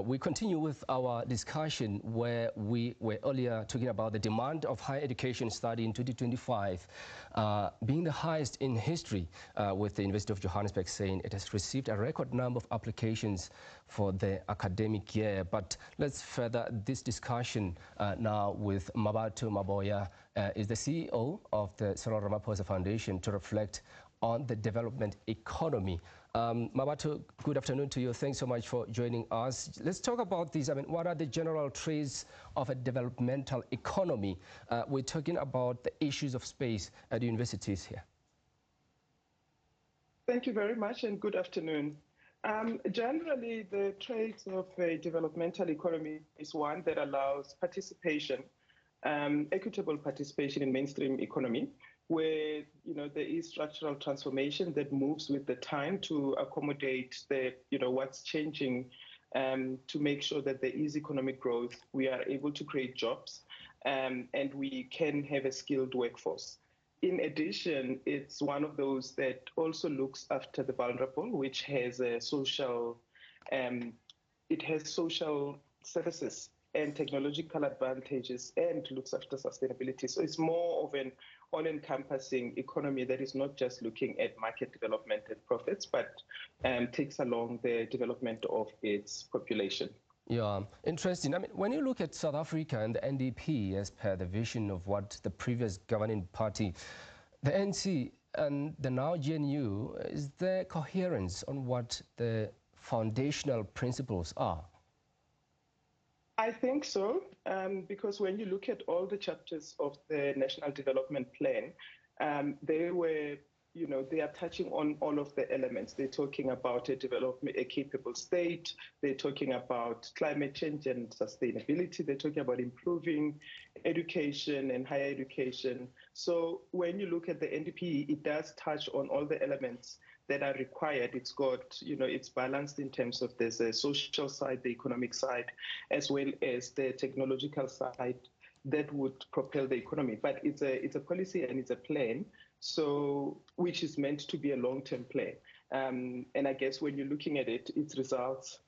We continue with our discussion where we were earlier talking about the demand of higher education study in 2025 being the highest in history, with the University of Johannesburg saying it has received a record number of applications for the academic year. But let's further this discussion now with Mmabatho. Maboya is the CEO of the Cyril Ramaphosa Foundation to reflect on the development economy. Mmabatho, good afternoon to you. Thanks so much for joining us. Let's talk about this. I mean, what are the general traits of a developmental economy? We're talking about the issues of space at the universities here. Thank you very much and good afternoon. Generally, the traits of a developmental economy is one that allows participation, equitable participation in mainstream economy, where there is structural transformation that moves with the time to accommodate the what's changing, to make sure that there is economic growth, we are able to create jobs, and we can have a skilled workforce. In addition, it's one of those that also looks after the vulnerable, which has a social, it has social services and technological advantages and looks after sustainability. So it's more of an all-encompassing economy that is not just looking at market development and profits, but takes along the development of its population. Yeah, interesting. I mean, when you look at South Africa and the NDP, as per the vision of what the previous governing party, the NC and the now GNU, is there coherence on what the foundational principles are? I think so, because when you look at all the chapters of the National Development Plan, they were, they are touching on all of the elements. They're talking about a capable state. They're talking about climate change and sustainability. They're talking about improving education and higher education. So when you look at the NDP, it does touch on all the elements that are required. It's got, it's balanced in terms of there's a social side, the economic side, as well as the technological side that would propel the economy. But it's a policy and it's a plan, so which is meant to be a long-term plan. And I guess when you're looking at it, its results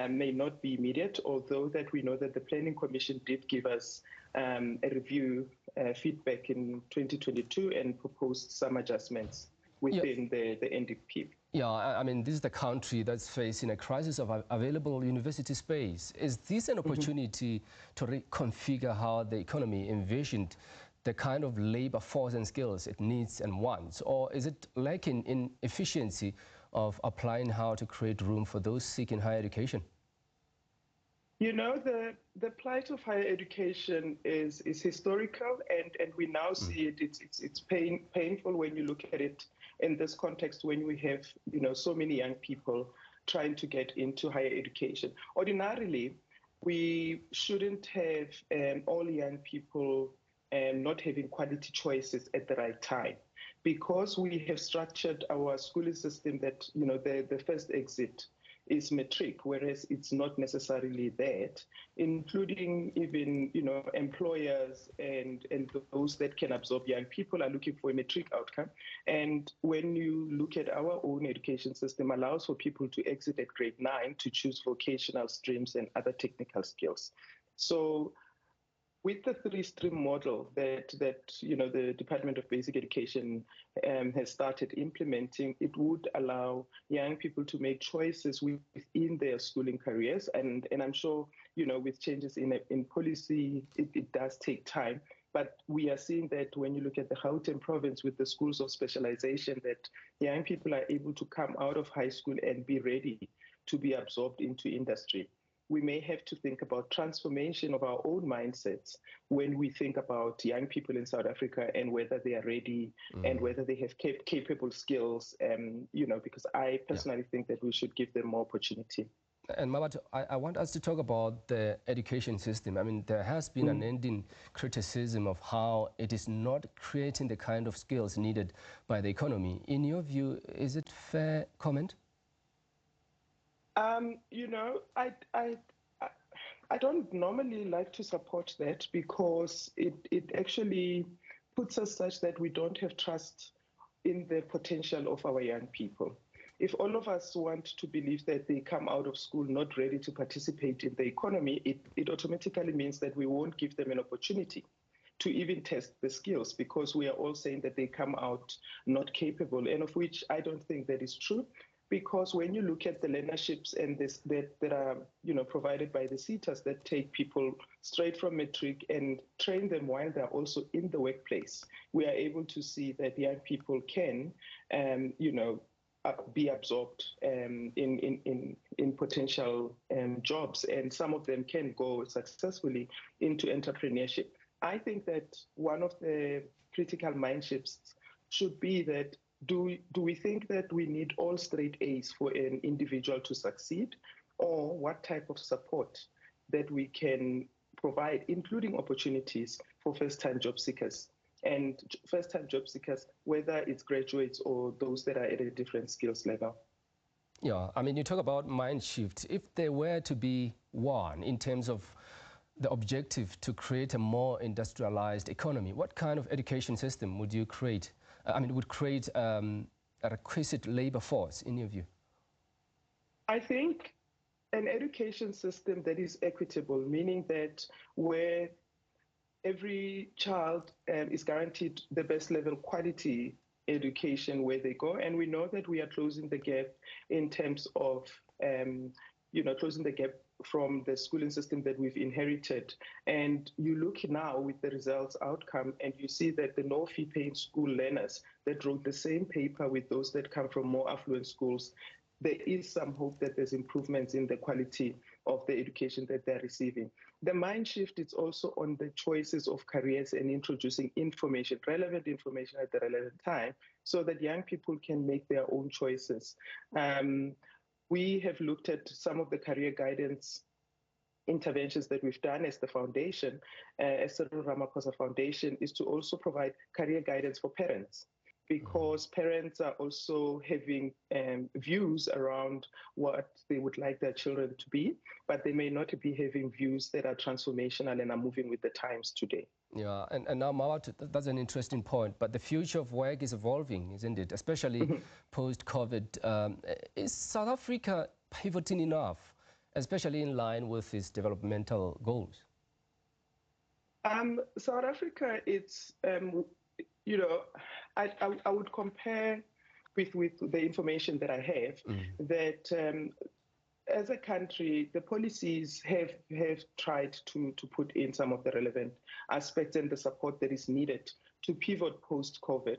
may not be immediate, although that we know that the Planning Commission did give us a review feedback in 2022 and proposed some adjustments within the NDP. Yeah, I mean, this is the country that's facing a crisis of available university space. Is this an opportunity to reconfigure how the economy envisioned the kind of labor force and skills it needs and wants? Or is it lacking in efficiency of applying how to create room for those seeking higher education? The plight of higher education is historical, and we now see it. It's painful when you look at it in this context, when we have so many young people trying to get into higher education. Ordinarily, we shouldn't have all young people not having quality choices at the right time, because we have structured our schooling system that the first exit is matric, whereas it's not necessarily that, including even employers and those that can absorb young people are looking for a matric outcome. And when you look at our own education system, allows for people to exit at grade 9 to choose vocational streams and other technical skills. So with the 3-stream model that the Department of Basic Education has started implementing, it would allow young people to make choices within their schooling careers. And I'm sure, with changes in policy, it does take time. But we are seeing that when you look at the Gauteng province with the schools of specialization, that young people are able to come out of high school and be ready to be absorbed into industry. We may have to think about transformation of our own mindsets when we think about young people in South Africa and whether they are ready and whether they have capable skills, because I personally think that we should give them more opportunity. And Mmabatho, I want us to talk about the education system. I mean, there has been an ending criticism of how it is not creating the kind of skills needed by the economy. In your view, is it fair comment? I don't normally like to support that, because it actually puts us such that we don't have trust in the potential of our young people. if all of us want to believe that they come out of school not ready to participate in the economy, it automatically means that we won't give them an opportunity to even test the skills, because we are all saying that they come out not capable, and of which I don't think that is true. Because when you look at the learnerships and that are provided by the SETAs that take people straight from matric and train them while they're also in the workplace, we are able to see that young people can be absorbed in potential jobs, and some of them can go successfully into entrepreneurship. I think that one of the critical mind shifts should be that do we think that we need all straight A's for an individual to succeed, or what type of support that we can provide, including opportunities for first-time job seekers? And first-time job seekers, whether it's graduates or those that are at a different skills level. Yeah, I mean, you talk about mind shift. If there were to be one in terms of the objective to create a more industrialized economy, what kind of education system would you create? Would create a requisite labor force, in your view? I think an education system that is equitable, meaning that where every child is guaranteed the best level quality education where they go. And we know that we are closing the gap in terms of, closing the gap from the schooling system that we've inherited. And you look now with the results outcome, and you see that the no fee paying school learners that wrote the same paper with those that come from more affluent schools, there is some hope that there's improvements in the quality of the education that they're receiving. The mind shift is also on the choices of careers and introducing information, relevant information at the relevant time, so that young people can make their own choices. We have looked at some of the career guidance interventions that we've done as the foundation, as Cyril Ramaphosa Foundation, is to also provide career guidance for parents, because parents are also having views around what they would like their children to be, but they may not be having views that are transformational and are moving with the times today. Yeah, and now, Mmabatho, that's an interesting point, but the future of work is evolving, isn't it? Especially post-COVID. Is South Africa pivoting enough, especially in line with its developmental goals? South Africa, it's, I would compare with the information that I have, that as a country, the policies have tried to put in some of the relevant aspects and the support that is needed to pivot post-COVID.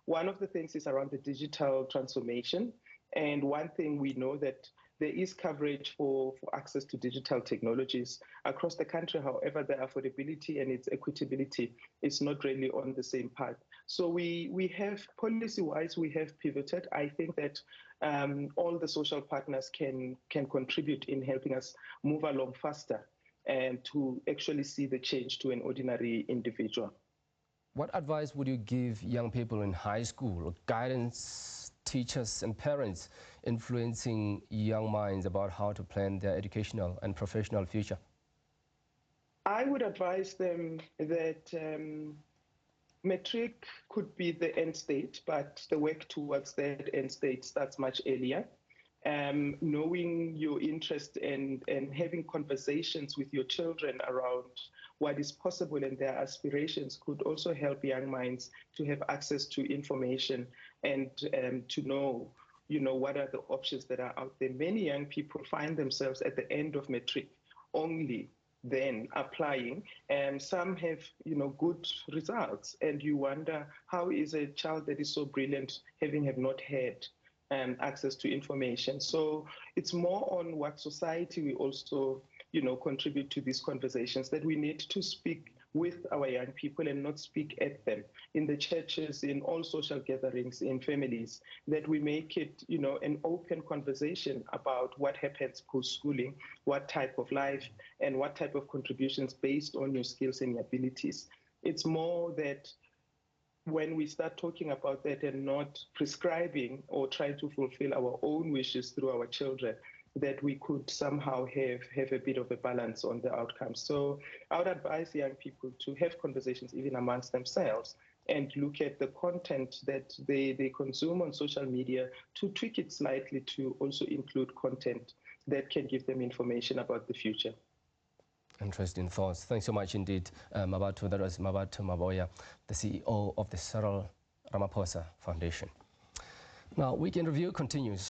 One of the things is around the digital transformation. And one thing we know that there is coverage for access to digital technologies across the country. However, the affordability and its equitability is not really on the same path. So we have, policy-wise, we have pivoted. I think that all the social partners can contribute in helping us move along faster and to actually see the change to an ordinary individual. What advice would you give young people in high school, or guidance teachers and parents influencing young minds about how to plan their educational and professional future? I would advise them that matric could be the end state, but the work towards that end state starts much earlier. Knowing your interest and having conversations with your children around what is possible and their aspirations could also help young minds to have access to information and to know, what are the options that are out there. Many young people find themselves at the end of matric only then applying, and some have, good results, and you wonder, how is a child that is so brilliant have not had access to information? So it's more on what society we also, contribute to these conversations, that we need to speak with our young people and not speak at them in the churches, in all social gatherings, in families, that we make it, an open conversation about what happens post-schooling, what type of life and what type of contributions based on your skills and your abilities. It's more that when we start talking about that and not prescribing or trying to fulfill our own wishes through our children, that we could somehow have a bit of a balance on the outcome. So I would advise young people to have conversations even amongst themselves and look at the content that they consume on social media to tweak it slightly to also include content that can give them information about the future. Interesting thoughts. Thanks so much indeed, Mmabatho. That was Mmabatho Maboya, the CEO of the Cyril Ramaphosa Foundation. Now, Weekend Review continues.